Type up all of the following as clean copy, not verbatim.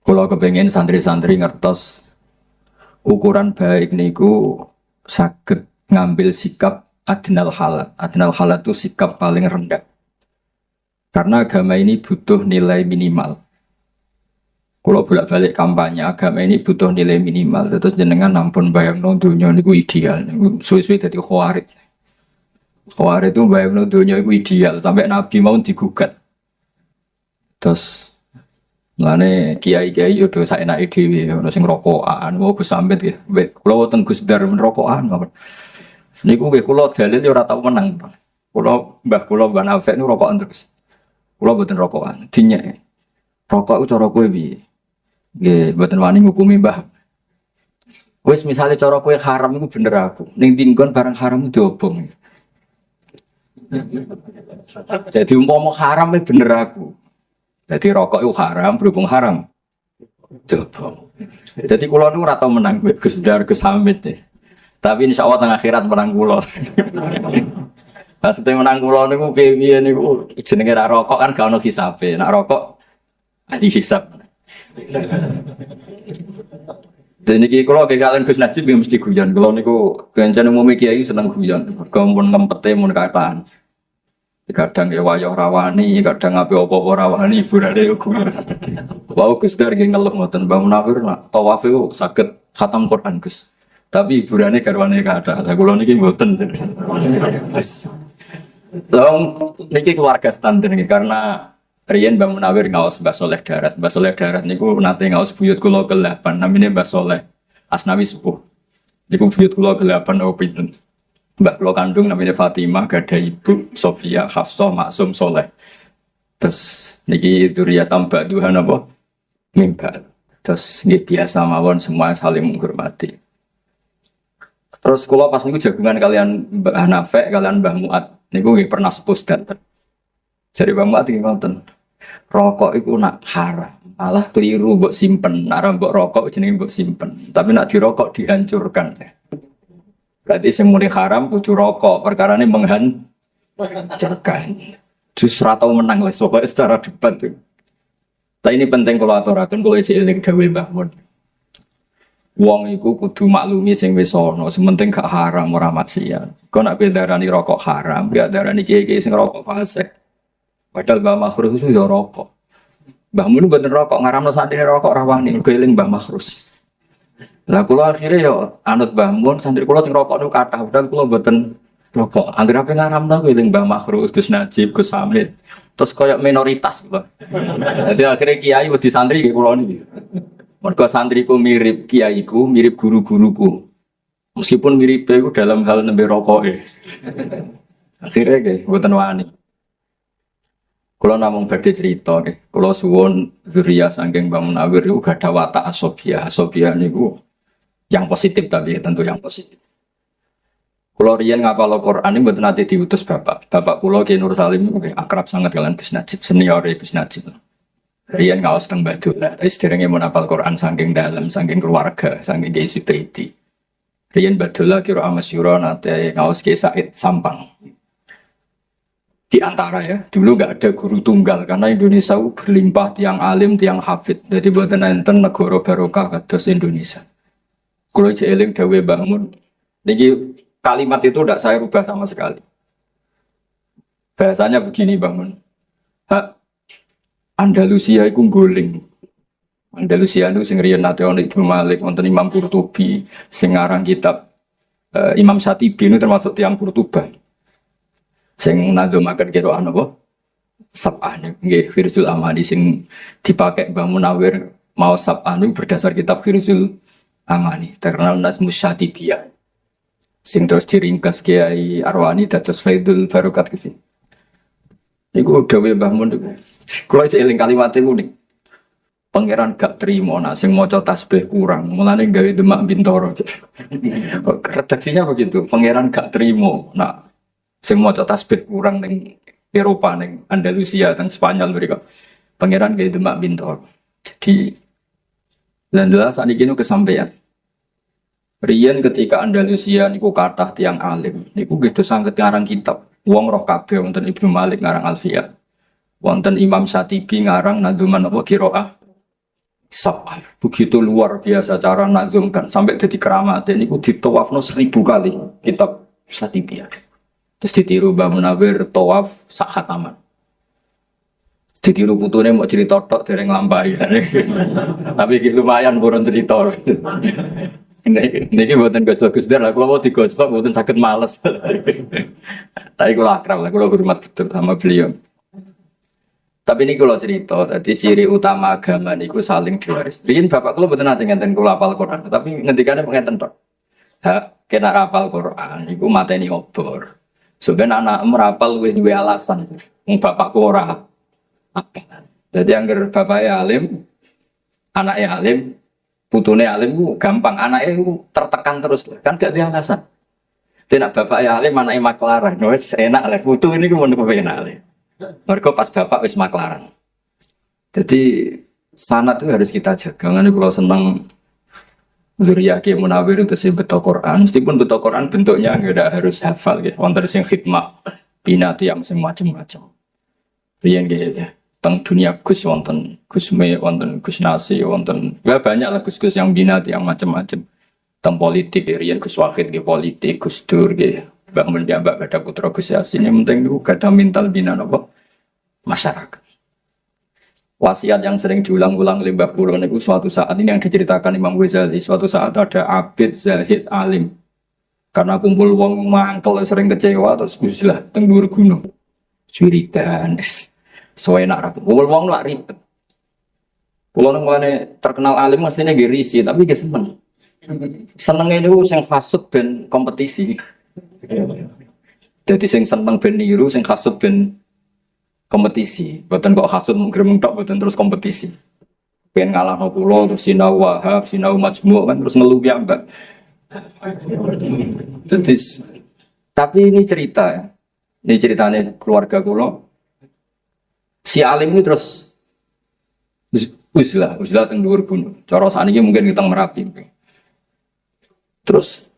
Kalau kepengen santri-santri ngertos ukuran baik niku saged ngambil sikap adnal halat. Adnal halat itu sikap paling rendah. Karena agama ini butuh nilai minimal. Kalau bolak-balik kampanye agama ini butuh nilai minimal. Terus jenengan nampun bayangno dunya niku ideal. Suwi-suwi dadi khawarid. Khawarid itu bayangno dunya niku ideal sampai Nabi mau digugat. Terus lane kiai-kiai yo do saenake dhewe ono sing rokokan, wong Gus Samit nggih. Kula wonten Gus Dar rokokan. Niku nggih kula dalil yo ora tau menang. Kula Mbah Nafek niku rokokan terus. Kula mboten rokokan, dinyek. Rokok iku cara kowe piye? Nggih, mboten wani ngukumi Mbah. Wis misale cara kowe haram iku bener aku. Ning tinggon barang haram diobong. Jadi umpama haram bener aku. Jadi rokok itu haram, berhubung haram. Coba. Jadi kulo nu ora tau menang Gus Dar Gus Hamid deh. Tapi insyaallah teng akhirat menang kulo. Pas setengah menang kulo niku piye-piye niku jenenge ra rokok kan gak ono hisabe. Nek rokok adi hisab. Dene iki kulo ge kalian Gus Najib mesti guyon. Kulo niku kencen umum kiai seneng guyon. Mergo mun ngempete mun kataan. Kadang ya wayah rawani, kadang apa-apa rawani hiburane yo guyon. Wau Gus Dar nggih ngeluh ngoten Mbah Munawir nak tawaf iku saged khatam Quran Gus. Tapi hiburane garwane kathah. Lah kula niki mboten. Long niki keluarga standar niki karena riyen Mbah Munawir ngaos Mbah Soleh Darat. Mbah Soleh Darat niku nate ngaos buyut kula ke-8 namine Mbah Soleh Asnawi Sepuh. Niku buyut kula ke-8 opo pinten. Mbak kula kandung namanya Fatimah, gada ibu Sofia, Hafsah, Maksum, Soleh. Terus niki dzurriyatam ba'duha napa? Mimba. Terus nggih biasa mawon semua saling menghormati. Terus kula pas niku jagungan kalian Mbah Nafek, kalian Mbah Muat. Niku nggih pernah sepuh sedanten. Jadi Mbah Muat iki ngoten. Rokok iku nak haram. Malah keliru mbok simpen. Nek mbok rokok jenenge mbok simpen. Tapi nak dirokok dihancurkan. Berarti sing muni haram kudu rokok, perkarane menghancurkan. Justru atau menang lah pokoknya secara debat itu. Tapi ini penting kalau aturaken kalau eling dawuh Mbah Mun. Wong iku kudu maklumi sing wis ana, sementing gak haram ora maksiat. Kok nek darani rokok haram, gak darani kiye-kiye sing rokok fasik. Padahal Mbah Makhrus itu ya rokok. Mbah Mun mboten rokok, ngaramno santri rokok rawani, mergo eling Mbah Makhrus. Lah kula akhire yo anut Mbah Mun, santri kula sing rokok niku kathah, padahal kula mboten rokok. Anggere ape ngaramno kuwi ning Mbah Makhrus, Gus Najib, Gus Hamid. Terus koyo minoritas kula. Dadi akhire kiai wedi santri nggih kula niki. Mergo santriku mirip kiaiku, mirip guru-guruku. Meskipun mirip iku dalam hal nembe rokoke. Akhire nggih mboten wani. Kula namung badhe cerita nggih. Kula suwun dzurriyyah saking Mbah Munawir iku gadah watak asobiyah. Asobiyah niku yang positif tapi tentu yang positif. Kulo riyen ngapal Al-Qur'an ini mboten nate diutus bapak. Bapak kulo Ki Nur Salim nggih akrab sangat kalian Gus Najib, senior Gus Najib. Riyen ngaos teng Badula, wis derenge mun hafal Qur'an saking dalem, saking keluarga, saking Ki Supriyadi. Riyen Badula kira amasyura nate ngaos Ki Said Sampang. Di antara ya, dulu nggak ada guru tunggal karena Indonesia berlimpah tiang alim, tiang hafid. Jadi mboten enten negara barokah kados Indonesia. Kalau jeeling dawe bangun, niki kalimat itu tidak saya rubah sama sekali. Bahasanya begini bangun. Andalusia itu guling. Andalusia itu sing riyen nate ono Ibnu Malik, wonten Imam Qurtubi, sing ngarang kitab Imam Syatibi itu termasuk tiang Qurtubah. Sing nadzomaken qiraah napa? Sab'ah nggih Firzul Amani sing dipakai Mbah Munawir mau Sab'ah niku berdasar kitab Firzul Amani terkenal Nazmus Syatibiyah sing terus diringkas Kiai Arwani dados Faidul Barokat kesini. Iku dawuh Mbah Mun niku. Kula eling kalimat niku ning. Pangeran gak trimo nak sing maca tasbih kurang, mulane gawe Demak Bintoro. Redaksinya begitu, pangeran gak trimo nak sing maca tasbih kurang ning Eropa ning Andalusia dan Spanyol mereka. Pangeran gawe Demak Bintoro. Jadi dan jelas saat ini kesampaian. Riyen ketika Andalusia niku kathah tiang alim, niku gitu sangat ngarang kitab. Wong roh kabeh wonten Ibnu Malik ngarang Alfiyah. Wonten Imam Syatibi ngarang Nadzuman apa Qiraah sab'ah. Begitu luar biasa cara nazumkan sampai jadi keramat ini ditawafno 1000 kali kitab Satibiyah. Terus ditiru Mbah Munawir tawaf sak khataman. Ditiru putune mau cerita tok dereng lampahi. Tapi iki lumayan burun cerita. Niki mboten Gus Dar, kula mau digosok mboten saged males. Tapi kula akrab, kula hormat betul sama beliau. Tapi ini kalau cerita, tadi ciri utama agama niku saling diwaris. Bikin bapak kalau betul nanti ngenten kula hafal Quran, tapi ngendikannya ngenten tok. Kena hafal Quran, niku mateni obor. Sebenarnya anak merapal wis duwe alasan. Bapakku ora apa. Jadi angger bapaknya alim, anaknya alim, putune alim ku gampang, anaknya ku tertekan terus kan gak ada alasan. Tidak bapaknya alim, anaknya maklaran, wis enak lah. Putu ini ku mau enak lah. Mereka pas bapak wis maklaran. Jadi sanad itu harus kita jaga. Karena kalau senang zuriyah Ki Munawir itu sih betul Quran. Meskipun betul Quran bentuknya nggak harus hafal gitu. Wonten sing khidmah, binati yang macam-macam. Riyen gitu. Teng dunia Gus wonten Gus Me, wonten Gus Nasi, wonten ya banyak lah Gus-Gus yang binati yang macam-macam. Teng politik riyen Gus Wahid gitu politik, Gus Dur gitu. Bangun jambak ada putra Gus Yasin yang penting itu ada mental bina apa masyarakat. Wasiat yang sering diulang-ulang oleh Mbah Kula niku suatu saat ini yang diceritakan Imam Ghazali, suatu saat ada abid zahid alim. Karena kumpul wong mangkel sering kecewa terus Guslah teng dhuwur gunung. Wiridan suwe nak rapi. Kumpul wong nak ribet. Kula nang terkenal alim mestine nggih risi tapi nggih seneng. Senenge niku sing hasud ben kompetisi. Jadi sing seneng ben niru, sing hasud ben kompetisi. Boten kok hasud gremeng tok boten terus kompetisi. Ben ngalahno kula terus sinau Wahab, sinau Majmu' kan terus ngeluh piyambak. Jadi tapi ini cerita ya. Ini ceritanya keluarga kula. Si alim ini terus uzlah teng dhuwur gunung. Cara sakniki mungkin kita Merapi. Terus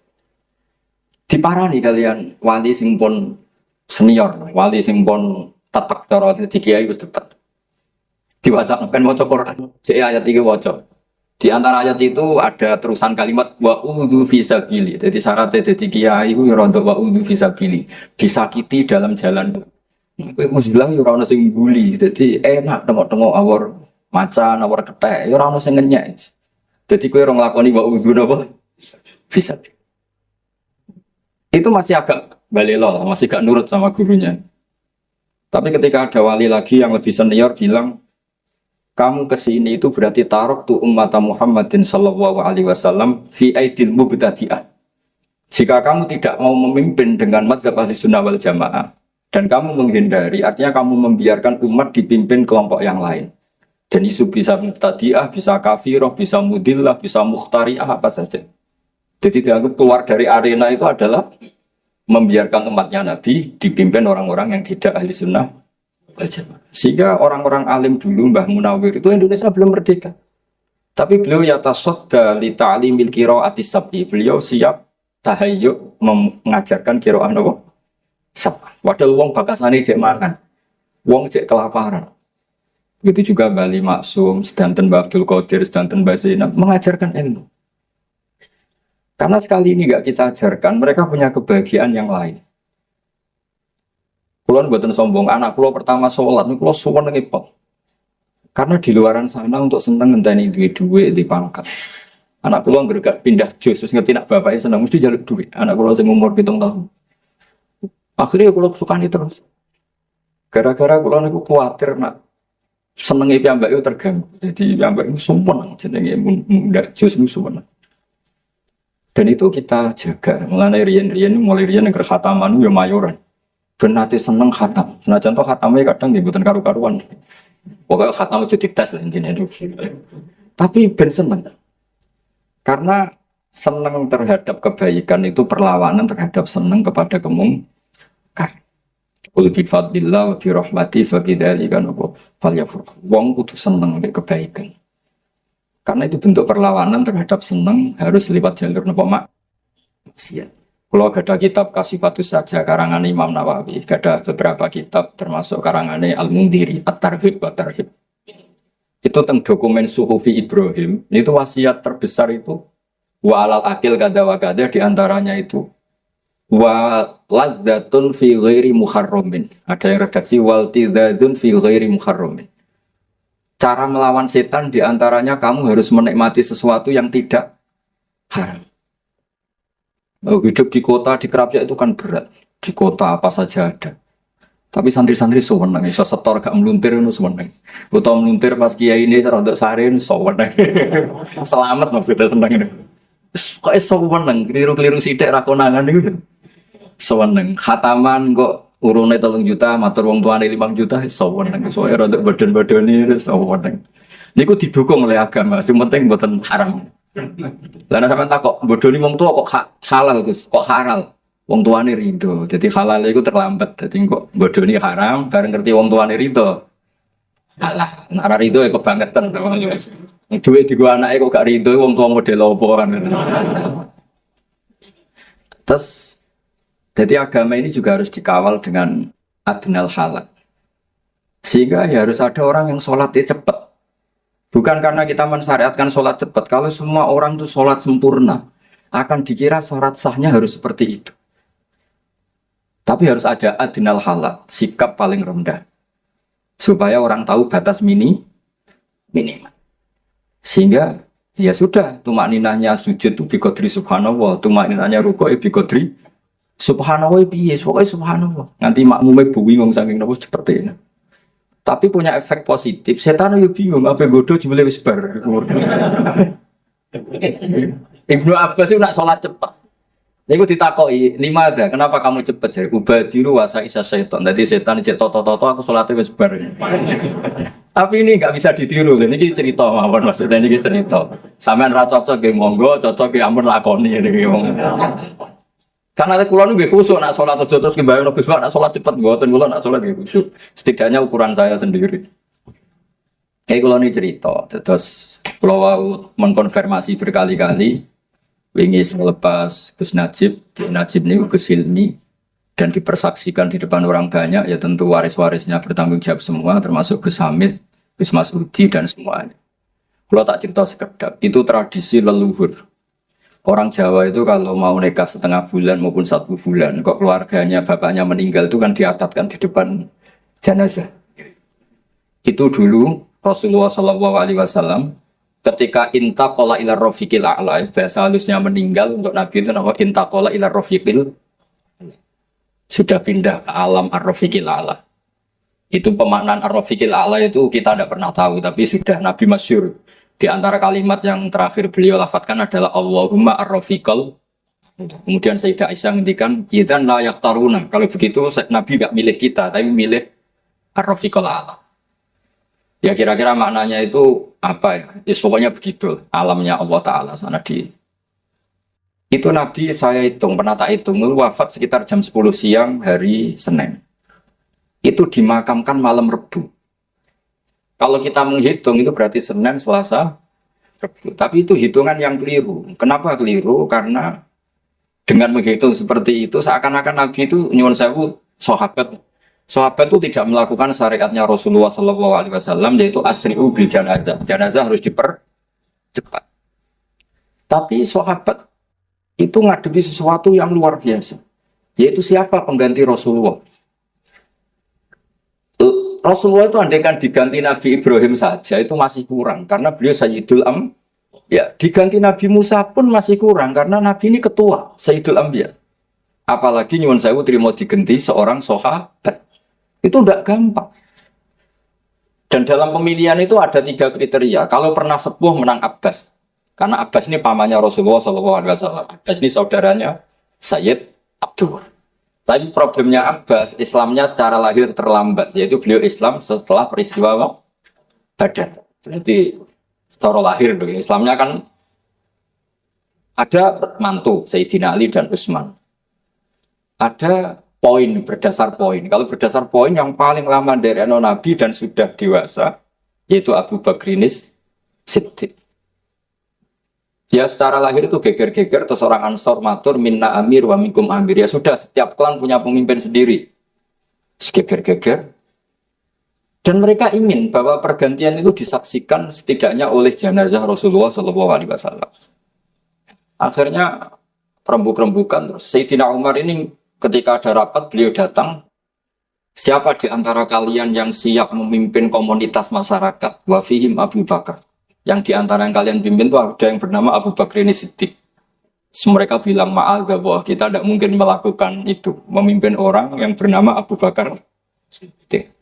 diparani kalian wali sing pun senior, wali sing pun tetek cara dadi kiai wis tetek. Diwaca kan maca Quran. Cek ayat iki waca. Di antara ayat itu ada terusan kalimat wa udzu fisabili. Jadi syaratnya dadi kiai iku ya rontok wa udzu fisabili. Disakiti dalam jalan. Kowe muslim ya ora ono sing bully. Dadi enak tengok-tengok awor macan, awor kethek, ya ora ono sing ngenyek. Dadi kowe ora nglakoni wa udzu napa? Fisabili. Itu masih agak balelo, masih gak nurut sama gurunya. Tapi ketika ada wali lagi yang lebih senior bilang, kamu kesini itu berarti tarok tu ummata Muhammadin sallallahu alaihi wasallam fi aidil mubtadi'ah. Jika kamu tidak mau memimpin dengan mazhab ahli sunnah wal jamaah dan kamu menghindari, artinya kamu membiarkan umat dipimpin kelompok yang lain. Dan isu bisa mubtadi'ah, bisa kafirah, bisa mudillah, bisa mukhtari'ah, apa saja. Jadi dianggap keluar dari arena itu adalah membiarkan umatnya Nabi dipimpin orang-orang yang tidak ahli sunnah. Sehingga orang-orang alim dulu, Mbah Munawir itu Indonesia belum merdeka. Tapi beliau yatasodda li ta'limil qira'ati sab'i. Beliau siap tahayyuk mengajarkan qira'ah napa? Sab'ah. Padahal wong bakasane jek makan. Wong jek kelaparan. Begitu juga Bali Maksum, sedanten Mbah Abdul Qadir, sedanten Mbah Zainab mengajarkan ilmu. Karena sekali ini enggak kita ajarkan, mereka punya kebahagiaan yang lain. Kulon buatan sombong, anak kulo pertama sholat, kulo suwon ngepot. Karena di luaran sana untuk seneng ngenteni duit di pangkat. Anak kulo nggak pindah jus, terus ngerti nak bapaknya seneng mesti jaluk duit. Anak kulo sing umur 7 tahun. Akhirnya kulo sukani terus. Gara-gara kulo niku kuatir nak senenge piyambak itu terganggu. Jadi piyambak itu sumpun jenenge ndak jus itu sumpun. Dan itu kita jaga. Mulai riyen yang khataman ya mayoran. Ben nate seneng khatam. Senajan to khatamnya kadang nggih mboten karu-karuan. Pokoke khatam aja dites lah intine. Tapi ben seneng. Karena seneng terhadap kebaikan itu perlawanan terhadap seneng kepada kemungkar. Qul bi fadlillah wa bi rahmati fa bidzalika falyafrah. Wong kudu seneng mek kebaikan. Karena itu bentuk perlawanan terhadap seneng harus lewat jalur napa maksiat. Kalau ada kitab Kasifatus Saja karangan Imam Nawawi, ada beberapa kitab termasuk karangannya Al-Mundhiri, At-Targhib wa Tarhib. Itu tentang dokumen Suhufi Ibrahim. Itu wasiat terbesar itu wa alal akil kada wa kada diantaranya itu wa ladzatun fi ghairi muharramin. Ada yang redaksi wal tidzadun fi ghairi muharramin. Cara melawan setan diantaranya kamu harus menikmati sesuatu yang tidak haram. Hidup di kota di Kerapia itu kan berat. Di kota apa saja ada. Tapi santri-santri sewenang, iso setor gak meluntir itu sewenang. Utau meluntir pas kiai ini rodok sare itu sewenang. Selamat maksudnya senang ini. Kok sewenang, keliru-keliru sidik rakonangan itu. Sewenang, khataman kok urune 3 juta, matur wong tuane 5 juta, sewenang. Soalnya rodok badan-badan ini sewenang. Ini kok didukung oleh agama, yang penting buatan haram. Lalu sampai tak kok bodoni wong tua kok halal Gus, kok haram. Wong tuane rido, jadi halal itu terlambat. Jadi kok bodoni haram, bareng ngerti wong tuane rido. Alah, nak rido ya kebangetan. Duit di gua anaknya kok gak rido, wong tua model opo kan. Terus, jadi agama ini juga harus dikawal dengan adnal halal. Sehingga ya harus ada orang yang sholatnya cepat. Bukan karena kita mensyariatkan sholat cepat. Kalau semua orang itu sholat sempurna, akan dikira syarat sahnya harus seperti itu. Tapi harus ada adnal halal, sikap paling rendah. Supaya orang tahu batas minimal. Sehingga ya sudah, tumakninahnya sujud itu biqadri subhanallah, tumakninahnya rukuk itu biqadri subhanallah piye, pokoknya subhanallah. Nanti makmumnya bingung saking nopo seperti ini. Tapi punya efek positif, setan yo bingung apa bodoh jebule wis bar. Ibnu Abbas itu nak sholat cepat. Iku ditakoki, lima ada. Kenapa kamu cepat? Jadi ubadiru wasa isa setan. Jadi setan cek toto aku sholatnya wis bar. Tapi ini nggak bisa ditiru. Ini cerita mawon maksudnya ini cerita. Sampean ra cocok ge monggo, cocok ge ampun lakoni iki wong. Karena kula nu nggih khusuk nak sholat aja terus kebayang Gus nak sholat cepat mboten kula nak sholat nggih khusuk. Setidaknya ukuran saya sendiri. Kayak kula ini cerita, terus kula wau mengkonfirmasi berkali-kali. Wingi selepas Gus Najib ini Gus Hilmi dan dipersaksikan di depan orang banyak, ya tentu waris-warisnya bertanggung jawab semua, termasuk Gus Hamid, Gus Masudi dan semuanya. Kalau tak cerita sekedap, itu tradisi leluhur. Orang Jawa itu kalau mau nikah setengah bulan maupun 1 bulan, kok keluarganya bapaknya meninggal itu kan diatatkan di depan jenazah. Itu dulu Rasulullah SAW ketika intaqala ila rafiqil a'la, bahasa halusnya meninggal untuk Nabi itu nama intaqala ila rafiqil, sudah pindah ke alam ar-rafiqil a'la. Itu pemaknaan ar-rafiqil a'la itu kita tidak pernah tahu, tapi sudah Nabi masyhur. Di antara kalimat yang terakhir beliau lafadzkan adalah Allahumma ar-rafiqal. Kemudian Sayyidah Aisyah ngendikan idzan la yaqtaruna. Kalau begitu Nabi enggak milih kita, tapi milih ar-rafiqal a'la. Ya kira-kira maknanya itu apa ya? Pokoknya begitu alamnya Allah Ta'ala sana di. Itu Nabi saya hitung, pernah tak hitung, wafat sekitar jam 10 siang hari Senin. Itu dimakamkan malam Rebu. Kalau kita menghitung itu berarti Senin, Selasa, Rebu. Tapi itu hitungan yang keliru. Kenapa keliru? Karena dengan menghitung seperti itu seakan-akan Nabi itu nyuwun sewu Sahabat itu tidak melakukan syariatnya Rasulullah SAW, yaitu asri'u bil janazah. Janazah harus dipercepat. Tapi sahabat itu ngadepi sesuatu yang luar biasa. Yaitu siapa pengganti Rasulullah? Rasulullah itu andaikan diganti Nabi Ibrahim saja itu masih kurang. Karena beliau Sayyidul Am. Ya, diganti Nabi Musa pun masih kurang. Karena Nabi ini ketua Sayyidul Ambiya. Apalagi nyuwun sewu terima diganti seorang sahabat. Itu tidak gampang. Dan dalam pemilihan itu ada 3 kriteria. Kalau pernah sepuh menang Abbas. Karena Abbas ini pamannya Rasulullah SAW. Abbas ini saudaranya Sayyid Abdul. Tapi problemnya Abbas, Islamnya secara lahir terlambat. Yaitu beliau Islam setelah peristiwa Badar. Berarti secara lahir Islamnya kan ada mantu Sayyidina Ali dan Utsman. Ada poin berdasar poin. Kalau berdasar poin yang paling lama dari Nabi dan sudah dewasa yaitu Abu Bakrinis Siddiq. Ya secara lahir itu geger-geger terus orang Ansor matur minna amir wa minkum amir. Ya sudah setiap klan punya pemimpin sendiri. Geger-geger. Dan mereka ingin bahwa pergantian itu disaksikan setidaknya oleh jenazah Rasulullah SAW. Akhirnya rembuk-rembukan terus. Sayyidina Umar ini ketika ada rapat beliau datang. Siapa di antara kalian yang siap memimpin komunitas masyarakat? Wa fihim Abu Bakar. Yang di antara yang kalian pimpin itu ada yang bernama Abu Bakar ini Siddiq. Mereka bilang maaf bahwa kita tidak mungkin melakukan itu, memimpin orang yang bernama Abu Bakar.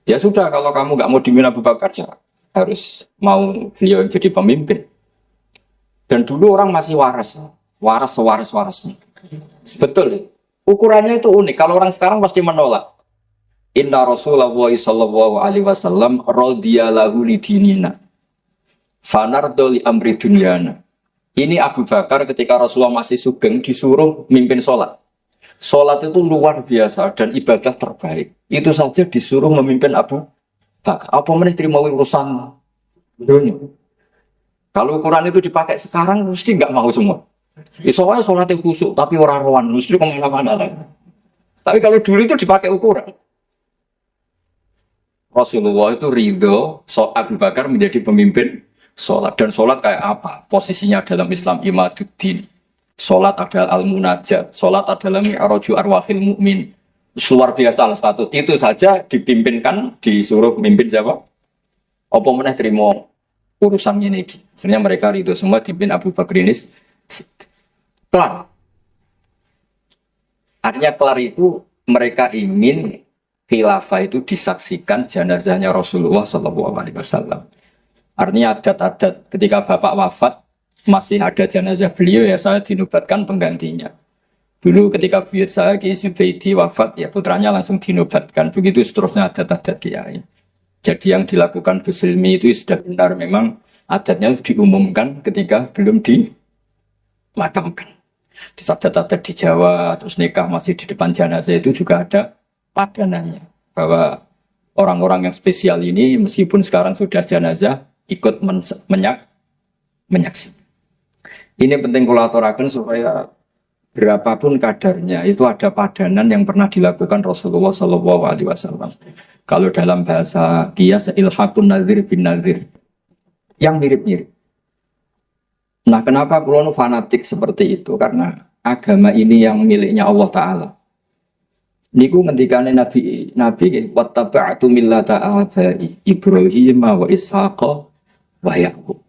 Ya sudah, kalau kamu nggak mau dipimpin Abu Bakar ya harus mau beliau jadi pemimpin. Dan dulu orang masih waras sewaras-warasnya. Betul. Ukurannya itu unik. Kalau orang sekarang pasti menolak. Inna Rasulullah sallallahu alaihi wasallam radhiyalahu lidinina. Fanardo li amri dunyana. Ini Abu Bakar ketika Rasulullah masih sugeng disuruh mimpin sholat. Sholat itu luar biasa dan ibadah terbaik. Itu saja disuruh memimpin Abu Bakar. Apa meneh terima urusan dunia? Kalau ukuran itu dipakai sekarang mesti nggak mau semua. Soalnya sholatnya khusyuk tapi orang rohan mesti kemana-mana. Tapi kalau dulu itu dipakai ukuran. Rasulullah itu ridho Abu Bakar menjadi pemimpin sholat. Dan sholat kayak apa? Posisinya dalam Islam imaduddin. Sholat adalah al-munajat. Sholat adalah mi'raju arwahil mu'min. Luar biasa status. Itu saja dipimpinkan, disuruh memimpin siapa? Apa meneh terima urusan ini. Sebenarnya mereka ridho semua dipimpin Abu Bakar ini. Kelar. Artinya kelar itu mereka ingin khilafah itu disaksikan jenazahnya Rasulullah SAW. Artinya adat-adat ketika bapak wafat masih ada jenazah beliau ya saya dinobatkan penggantinya. Dulu ketika buyut saya Ki Zubaidi wafat ya putranya langsung dinobatkan. Begitu seterusnya adat-adat kiai. Jadi yang dilakukan Gus Ilmi itu sudah benar memang adatnya diumumkan ketika belum dimakamkan. Di adat-adat di Jawa terus nikah masih di depan jenazah itu juga ada padanannya bahwa orang-orang yang spesial ini meskipun sekarang sudah jenazah ikut menyaksikan. Ini penting kolaborasikan supaya berapapun kadarnya itu ada padanan yang pernah dilakukan Rasulullah SAW. Kalau dalam bahasa qiyas ilhaqun nazir bin nazir yang mirip-mirip. Nah, kenapa kulo fanatik seperti itu? Karena agama ini yang miliknya Allah Taala. Niku ngendikane Nabi wattaba'tu millata abai Ibrahim wa Ishaq wa Yaqub.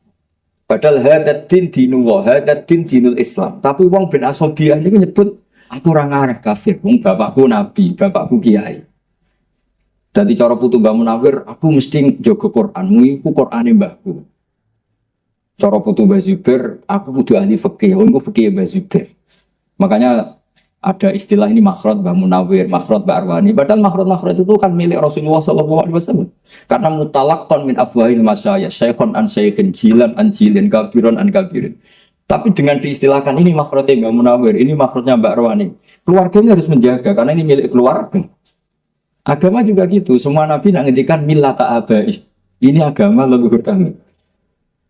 Padahal hadat din dinullah, hadat din dinul Islam. Tapi wong bin Asobiyah ini nyebut aku orang arah kafir. Wong bapakku nabi, bapakku kiai. Jadi cara putu Mbah Munawir, aku mesti jaga Quran. Iku Qurane mbahku. Cara putu Mbah Zubair, aku kudu ahli fikih. Iku fikih Mbah Zubair. Makanya ada istilah ini makhraj Mbah Munawir, makhraj Mbah Arwani. Padahal makhraj itu kan milik Rasulullah SAW. Karena mutalaqqan min afwahil masyayikh, syekhon an syeikhin, jilan an jilin, kabiron an kabirin. Tapi dengan diistilahkan ini makhrajnya Mbah Munawir, ini makhrajnya Mbah Arwani. Keluarganya harus menjaga karena ini milik keluarga. Agama juga gitu. Semua nabi nak ngendikan millata abai. Ini agama leluhur kami.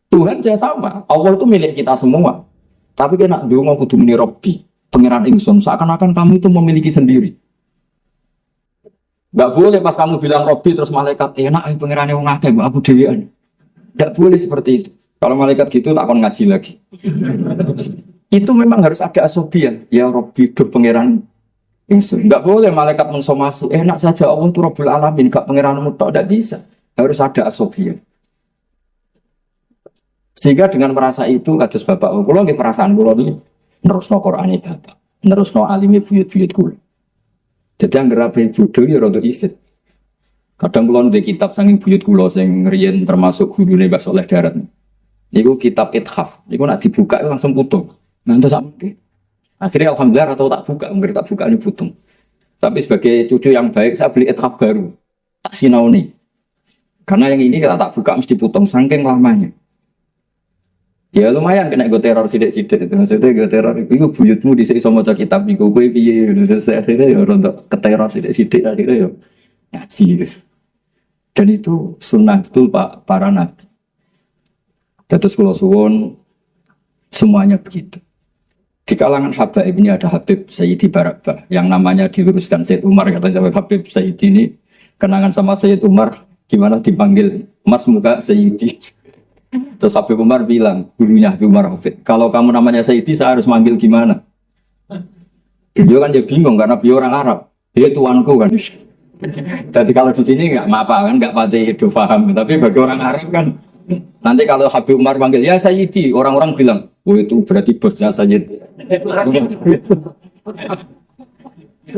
Tuhan juga sama. Allah itu milik kita semua. Tapi kena donga kudu muni Rabbi. Pangeran ingsun, seakan-akan kamu itu memiliki sendiri. Gak boleh pas kamu bilang Robbi terus malaikat enak pangeran yang ngake mbak Abu Dewian. Gak boleh seperti itu. Kalau malaikat gitu tak akan ngaji lagi. Itu memang harus ada asobian. Ya Robbi itu pangeran ingsun. Gak boleh malaikat mensomasi. Enak saja Allah itu Rabbul Alamin. Gak pangeran mutlak. Gak bisa. Harus ada asobian. Sehingga dengan merasa itu kados bapak kula nggih perasaan kula niki nerusno Qur'ane bapak, nerusno alime buyut-buyut kula. Jadi yang gerape bodoh ya rada isit. Kadang kula ndek kitab saking buyut kula sing riyen termasuk gurune Mbah Saleh Darat. Niku kitab Ithaf. Niku nak dibuka langsung putung. Ngantos sampe. Akhirnya alhamdulillah atau tak buka, mungkin tak buka ini putung. Tapi sebagai cucu yang baik saya beli Ithaf baru. Tak sinauni. Karena yang ini kalau tak buka mesti putung saking lamanya. Ya lumayan kena gue teror sidik-sidik itu maksudnya gue teror itu buyutmu di sini sama kitab minggu gue piye terus akhirnya ya rontok keteror sidik-sidik akhirnya ya ngaji gitu. Dan itu sunnah betul pak para nabi. Terus kalau suwon semuanya begitu. Di kalangan habaib ini ada Habib Sayyidi Barabah yang namanya diluruskan Sayyid Umar katanya Habib Sayyidi ini kenangan sama Sayyid Umar Gimana dipanggil Mas muka Sayyidi. Terus Habib Umar bilang, gurunya Habib Umar Hafid, kalau kamu namanya Sayyidi saya harus manggil gimana? Beliau kan dia bingung karena beliau orang Arab. Dia tuanku kan. Jadi kalau di sini nggak apa kan, nggak pasti itu paham. Tapi bagi orang Arab kan, nanti kalau Habib Umar panggil ya Sayyidi, orang-orang bilang, oh itu berarti bosnya Sayyid.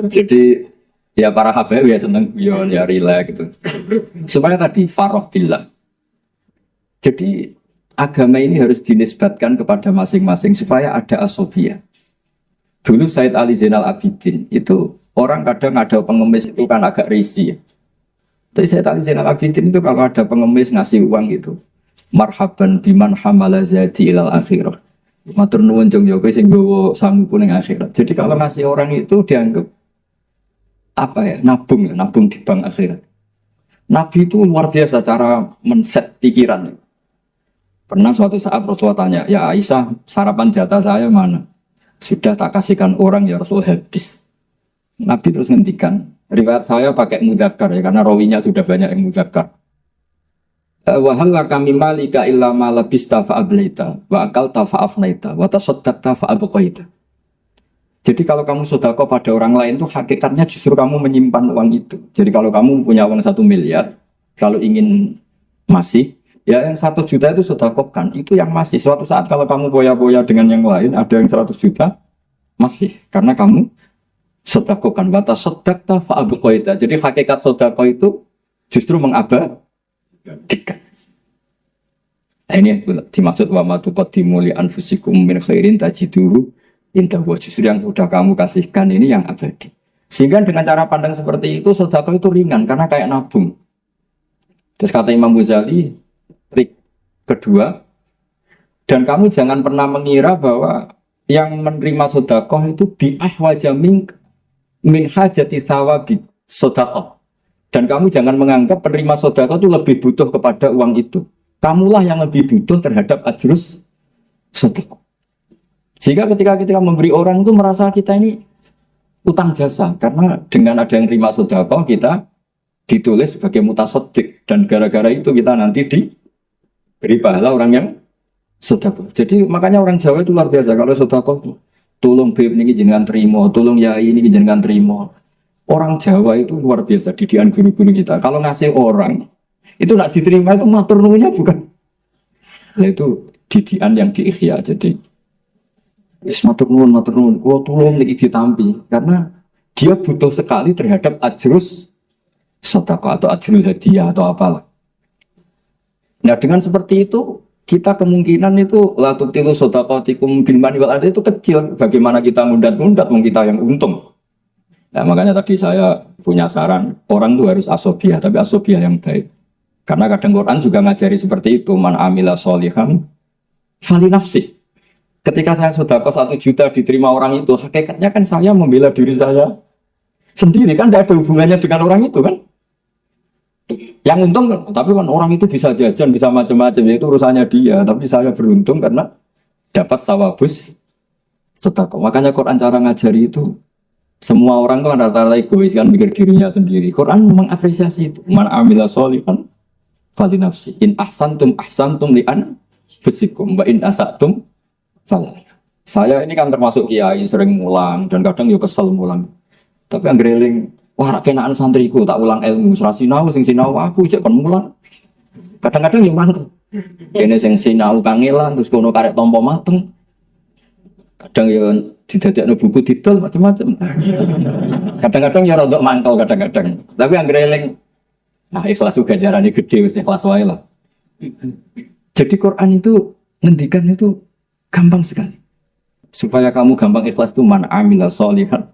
Jadi ya para Habib ya seneng guyon, ya relax gitu. Supaya tadi faroh billah. Jadi agama ini harus dinisbatkan kepada masing-masing supaya ada asobiyah. Dulu Said Ali Zainal Abidin itu orang kadang ada pengemis itu kan agak risih. Tapi Said Ali Zainal Abidin itu kalau ada pengemis ngasih uang gitu, marhaban biman hamala zadi ilal akhirah. Matur nuwun jeng yo sing nggawa sanguku ning akhirat. Jadi kalau ngasih orang itu dianggap apa ya? Nabung di bank akhirat. Nabi itu luar biasa cara men-set pikiran. Pernah suatu saat Rasulullah tanya, ya Aisyah, sarapan jatah saya mana? Sudah tak kasihkan orang ya Rasul habis. Nabi terus ngendikan, riwayat saya pakai mudzakkar ya karena rawinya sudah banyak yang mudzakkar. Wa hal kami malika illa ma labista fa ablaita wa akalta fa afnaita wa tasaddaqta fa abqaita. Jadi kalau kamu sedekah pada orang lain itu hakikatnya justru kamu menyimpan uang itu. Jadi kalau kamu punya uang 1 miliar, kalau ingin masih ya yang 1 juta itu sedekahkan, itu yang masih. Suatu saat kalau kamu boya-boya dengan yang lain, ada yang 100 juta, masih. Karena kamu sedekahkan. Wata sedekta fa'abqaita. Jadi hakikat sedekah itu justru mengabadikan. Nah, ini dimaksud wa ma tuqaddimu li anfusikum min khairin tajiduhu inda wa, justru yang sudah kamu kasihkan ini yang abadi. Sehingga dengan cara pandang seperti itu, sedekah itu ringan karena kayak nabung. Terus kata Imam Ghazali, trik kedua, dan kamu jangan pernah mengira bahwa yang menerima sedekah itu bi'ahwaja min hajati thawabi sedekah. Dan kamu jangan menganggap penerima sedekah itu lebih butuh kepada uang itu. Kamulah yang lebih butuh terhadap ajrus sedekah. Sehingga ketika kita memberi orang itu merasa kita ini utang jasa, karena dengan ada yang terima sedekah kita ditulis sebagai mutasaddiq, dan gara-gara itu kita nanti beri pahala orang yang sedekah. Jadi makanya orang Jawa itu luar biasa kalau sedekah itu. Tolong beb niki jenengan terima, tolong yai niki jenengan terima. Orang Jawa itu luar biasa didikan guru-guru kita. Kalau ngasih orang itu nak diterima itu matur nuwunnya bukan. Nah, itu didikan yang diikhya. Jadi wis matur nuwun, kula tolong niki ditampi karena dia butuh sekali terhadap ajrus sedekah atau ajrul hadiah atau apalah. Nah, dengan seperti itu kita kemungkinan itu la tutilu shadaqatikum bil mani wal adha itu kecil. Bagaimana kita ngundat-ngundat wong kita yang untung. Nah, makanya tadi saya punya saran, orang itu harus asobiah, tapi asobiah yang baik. Karena kadang Quran juga ngajari seperti itu, man amila sholihan fali nafsi. Ketika saya sedekah 1 juta diterima orang itu, hakikatnya kan saya membela diri saya sendiri, kan tidak ada hubungannya dengan orang itu kan. Yang untung, tapi kan orang itu bisa jajan, bisa macam-macam, itu urusannya dia. Tapi saya beruntung karena dapat sawabus sedekah. Makanya Quran cara ngajari itu, semua orang tuh rata-rata egois kan, mikir dirinya sendiri. Quran mengapresiasi itu. Man amila sholihan fali nafsi. In ahsantum li anfusikum wa in asatum fala. Saya ini kan termasuk kiai sering ngulang dan kadang yo kesel ngulang. Tapi yang greling, wah kenaan santriku tak ulang ilmu, ora sinau sing sinau aku cek kon mulang. Kadang-kadang yo mantep. Kene sing sinau kangelan terus kono karek tampa mateng. Kadang yo didadekno buku didol macam-macam. Kadang-kadang ya rodok mangkel kadang-kadang. Tapi yang greling, nah ikhlas juga jarane gede wis ikhlas wae lah. Jadi Quran itu ngendikan itu gampang sekali. Supaya kamu gampang ikhlas itu man amila sholihan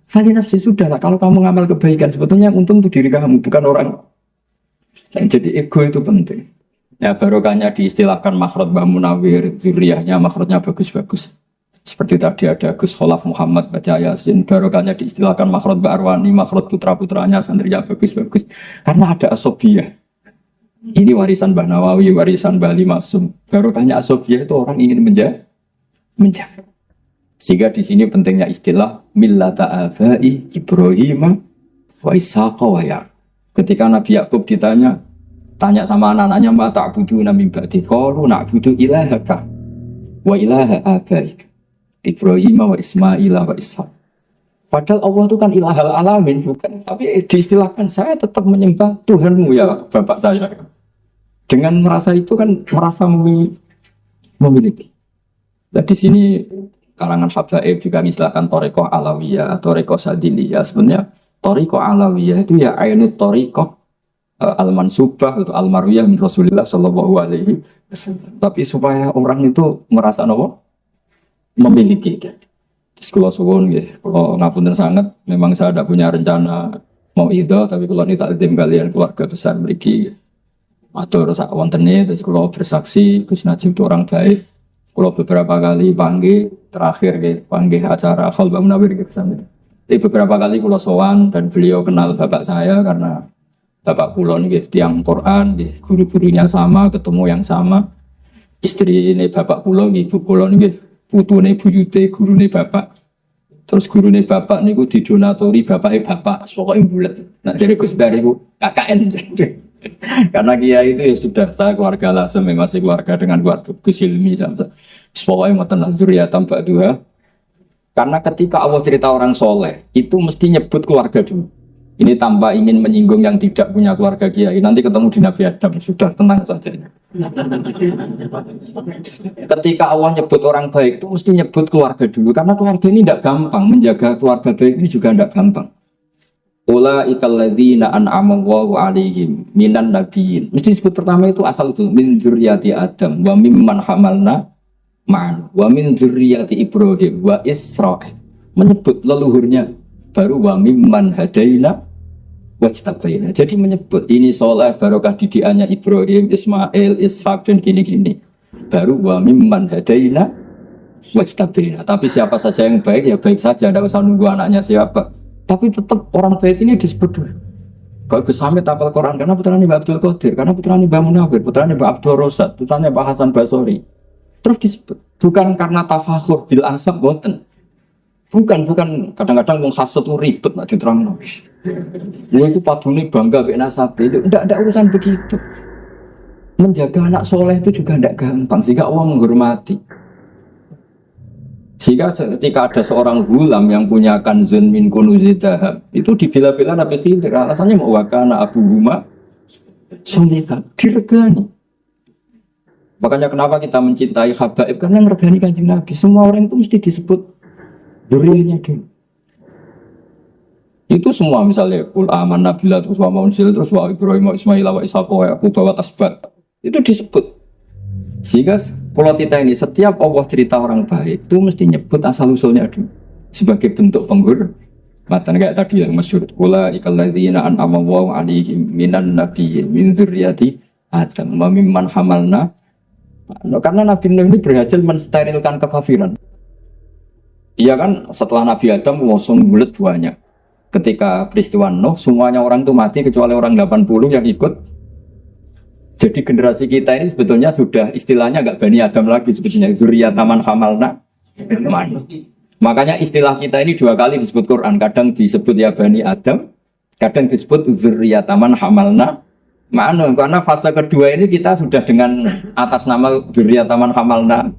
fali nafsi, sudah lah. Kalau kamu ngamal kebaikan sebetulnya yang untung itu diri kamu, bukan orang. Jadi ego itu penting. Ya barokahnya diistilahkan makhraj Mbah Munawir, zuriyahnya makhrajnya bagus-bagus. Seperti tadi ada Gus Kholaf Muhammad baca Yasin, barokahnya diistilahkan makhraj Mbak Arwani, makhraj putra-putranya santrinya bagus-bagus. Karena ada asobiyah. Ini warisan Mbah Nawawi, warisan Mbah Ali Masum. Barokahnya asobiyah itu orang ingin menjaga. Sehingga di sini pentingnya istilah millata abai Ibrahim wa Ishaqa wa Yaqub. Ketika Nabi Yakub tanya sama anak-anaknya, ma ta'buduna min ba'di, qalu na'budu ilahaka wa ilaha abaik Ibrahim wa Ismail wa Ishaq. Padahal Allah itu kan ilahal alamin, bukan? Tapi diistilahkan saya tetap menyembah Tuhanmu ya bapak saya. Dengan merasa itu kan merasa memiliki. Dan di sini kalangan habaib juga mengistilahkan Thariqah Alawiyah atau Thariqah Sadiliyah. Sebenarnya Thariqah Alawiyah itu ya ainut Thariqah al-mansubah atau al-marwiyah min Rasulullah sallallahu alaihi wasallam. Tapi supaya orang itu merasa apa? Memiliki. Terus kalau suwun nggih, kalau ngapunten sangat memang saya tidak punya rencana mau idho, tapi kalau ini takdim kalian keluarga besar mriki matur sak wontene, terus kalau bersaksi Gus Najib itu orang baik. Kalau beberapa kali panggil terakhir nggih panggil acara Khalbah Munawir ke sana. Jadi beberapa kali kula sowan dan beliau kenal bapak saya karena bapak kula nggih tiyang Quran, nggih guru-gurunya sama, ketemu yang sama. Istri ini bapak kula nggih ibu kula nggih putune buyute gurune bapak. Terus gurune bapak niku didonatori bapake bapak. Pokoke bulet. Nah jadi Gus Dari KKN. Karena kiai itu ya sudah saya keluarga lasem, masih keluarga dengan keluarga Gus Hilmi. Pokoknya matan zuriyatan ba'duha. Karena ketika Allah cerita orang soleh itu mesti nyebut keluarga dulu. Ini tanpa ingin menyinggung yang tidak punya keluarga kiai. Nanti ketemu di Nabi Adam, sudah tenang saja. Ketika Allah nyebut orang baik itu mesti nyebut keluarga dulu. Karena keluarga ini tidak gampang, menjaga keluarga baik ini juga tidak gampang. Ulaikal ladzina an'ama Allahu 'alaihim minan nabiyyin. Mesti disebut pertama itu asal usul min dzurriyyati Adam wa mimman hamalna ma'an wa min dzurriyyati Ibrahim wa Israil. Menyebut leluhurnya baru wa mimman hadaina wajtabaina. Jadi menyebut ini soleh barokah didikannya Ibrahim, Ismail, Ishak dan gini-gini. Baru wa mimman hadaina wajtabaina. Tapi siapa saja yang baik ya baik saja, tidak usah nunggu anaknya siapa. Tapi tetap orang baik ini disebut dulu. Kalau Gus Hamid hafal Quran karena putranya Mbak Abdul Qadir, karena putranya Mbak Munawir, putranya Mbak Abdul Rosad, putranya Mbak Hasan Basori. Terus disebut bukan karena tafakhur bil ansab boten. Bukan kadang-kadang wong hasud itu ribet nak diterangno. Lha iku padune bangga mek nasabe itu ndak urusan begitu. Menjaga anak soleh itu juga ndak gampang sehingga Allah menghormati. Sehingga ketika ada seorang gulam yang punya kanzun min kunuzid dahab, itu dibela-bela Nabi Khidir. Alasannya mau wakana Abu Huma solihah, diregani. Makanya kenapa kita mencintai habaib, karena ngeregani Kanjeng Nabi. Semua orang itu mesti disebut durinya dulu. Itu semua misalnya kul aman nabila terus wa maunsil terus wa Ibrahim wa Ismail wa Ishaq wa Yaqub wa asbat. Itu disebut. Sehingga kalau kita ini setiap Allah cerita orang baik itu mesti nyebut asal usulnya dulu sebagai bentuk penghormatan kayak tadi yang masyhur ulaikal ladzina an'ama Allahu 'alaihim minan nabiyyin min dzurriyyati Adam wa mimman hamalna. Karena Nabi Nuh ini berhasil mensterilkan kekafiran. Iya kan setelah Nabi Adam langsung bulat banyak. Ketika peristiwa Nuh semuanya orang itu mati kecuali orang 80 yang ikut. Jadi generasi kita ini sebetulnya sudah istilahnya agak Bani Adam lagi sebetulnya zuriyataman hamalna. Makanya istilah kita ini dua kali disebut Quran, kadang disebut ya Bani Adam, kadang disebut zuriyataman hamalna. Ma'anu, karena fase kedua ini kita sudah dengan atas nama zuriyataman hamalna.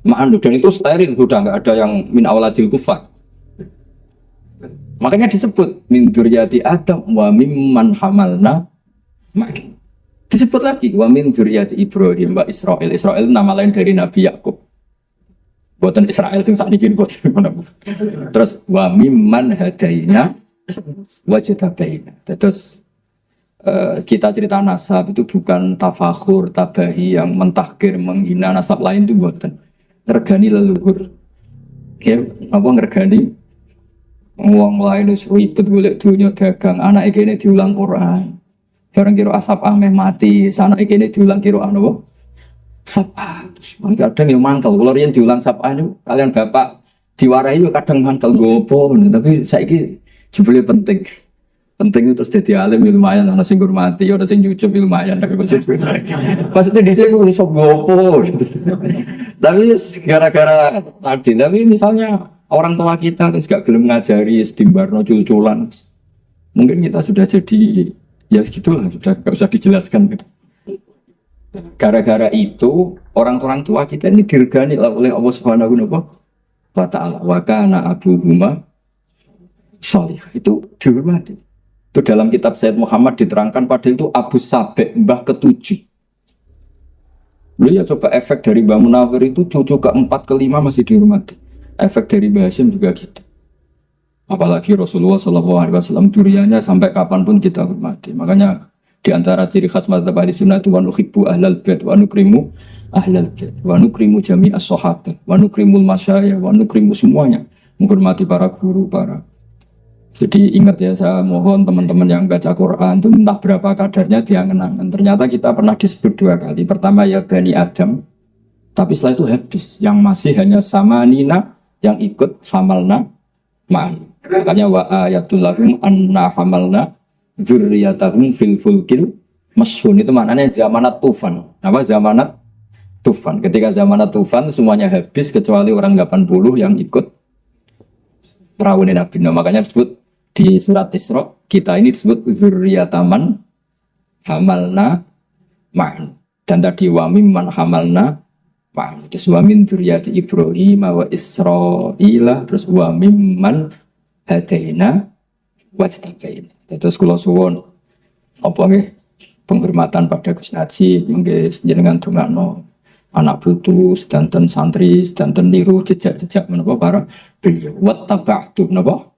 Ma'anu, dan itu steril, sudah enggak ada yang min awaladil kufar. Makanya disebut min zuriyati Adam wa mimman hamalna ma'an. Disebut lagi wa min dzurriyyati Ibrahim wa Israil. Israil nama lain dari Nabi Yakub. Buatan Israel sing sakniki boten. Terus wa mimman hadaina wajtabaina. Terus kita cerita nasab itu bukan tafakhur, tabahi yang mentahkir, menghina nasab lain itu boten. Regani leluhur. Ya, apa ngergani wong lain wis ribet golek dunya dagang, anake kene diulang Quran. Barang kira asap ameh mati, sana ini diulang kira apa? Sapa. Kadang yang mantel, kalau yang diulang sapa itu kalian bapak diwarai itu kadang mantel gopo, tapi saya ini jubli penting. Penting itu terus jadi alim lumayan, ada sing hormati, ada sing nyucup lumayan. Tapi maksudnya di sini bisa gopo. Tapi gara-gara tadi, tapi misalnya orang tua kita terus gak gelem ngajari, sedimbarno cul-culan, mungkin kita sudah jadi Ya segitulah, sudah nggak usah dijelaskan gitu. Gara-gara itu orang-orang tua kita ini diregani oleh Allah Subhanahu wa Ta'ala. Wa kana abuhuma sholih, itu dihormati. Itu dalam kitab Sayyid Muhammad diterangkan pada itu Abu Sabek, mbah ketujuh. Lu ya coba efek dari Mbah Munawir itu cucu keempat kelima masih dihormati. Efek dari Mbah Hasyim juga gitu. Apalagi Rasulullah SAW duriannya sampai kapanpun kita hormati. Makanya di antara ciri khas mazhab Ahlussunnah itu wa nuhibbu ahlal bait wa nukrimu ahlal bait wa nukrimu jami'as sahabat wa nukrimul masyayikh wa nukrimu semuanya, menghormati para guru, para. Jadi ingat ya, saya mohon teman-teman yang baca Quran itu entah berapa kadarnya dia kenangan. Ternyata kita pernah disebut 2 kali. Pertama ya Bani Adam, tapi setelah itu habis. Yang masih hanya sama Nina yang ikut hamalna ma'an. Makanya wa ayatul lahum anna hamalna dzurriyyatahum fil fulkil mashhun, itu maknanya zamanat tufan. Apa zamanat tufan? Ketika zamanat tufan semuanya habis kecuali orang 80 yang ikut perahu Nabi. Nah, makanya disebut di surat Isra kita ini disebut dzurriyyataman hamalna ma'an. Dan tadi wa mimman hamalna ma'an. Terus wa min dzurriyyati Ibrahim wa Israila, terus wa mimman hadaina wajtabaina. Terus kula suwun apa nggih penghormatan pada Gus Naji nggih jenengan dongakno anak putu sedanten santri sedanten niru jejak-jejak menapa para beliau. Wattaba'tu napa?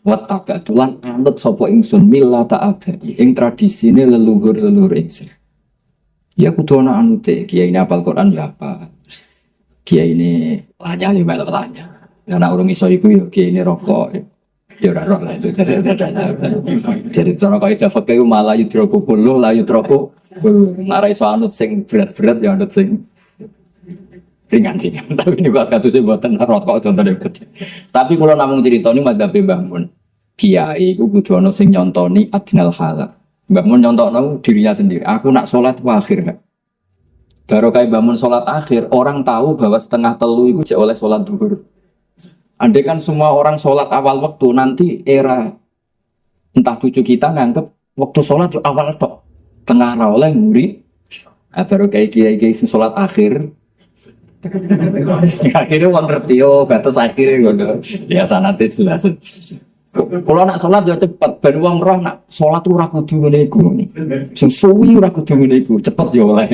Wattaba'tu lan anut sapa ingsun millata abadi ing tradisine leluhur-leluhur ingsun. Ya kudu ana anute, kiai ini hafal Quran ya apa. Kiai ini lanyah ya melok lanyah. Ya nek urung iso iku ya kiai ini rokok. Ya ora roh lah itu jadi cara kaya fakih malah yudroku buluh la yudroku narai iso anut sing berat-berat ya anut sing ringan-ringan. Tapi ini kok katusé mboten rokok contone gede. Tapi kula namung crita niku madhabe Mbah Mun. Kiai iku kudu ana sing nyontoni adnal halal. Mbah Mun nyontokno dirinya sendiri. Aku nak salat akhir kan. Baru kayak Mbah Mun salat akhir, orang tahu bahwa setengah telu iku jek oleh salat zuhur. Andai kan semua orang sholat awal waktu, nanti era entah cucu kita nganggep waktu sholat awal tok, tengah oleh nguri. Baru kayak kiai sholat akhir. Akhirnya wong ngerti yo batas akhirnya ngono. Biasa nanti jelas. Kalau nak sholat ya cepet, ben wong roh nak sholat ora kudu ngene iku. Sing suwi ora kudu ngene iku, cepet yo oleh.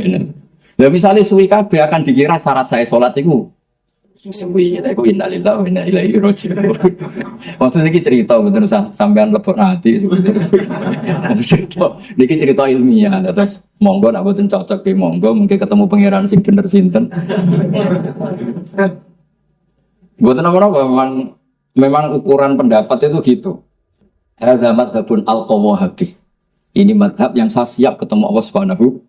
Lah misale suwi kabeh akan dikira syarat saya sholat iku suwi, aku innalillahi wa inna ilaihi raji'un. Waktu ini cerita betul sampean lebok hati. Niki cerita ilmiah. Terus monggo nak boten cocok ki monggo mungkin ketemu pangeran sing bener sinten. Boten apa-apa memang ukuran pendapat itu gitu. Hadza madhabun al-qawahabi. Ini madhab yang saya siap ketemu Allah Subhanahu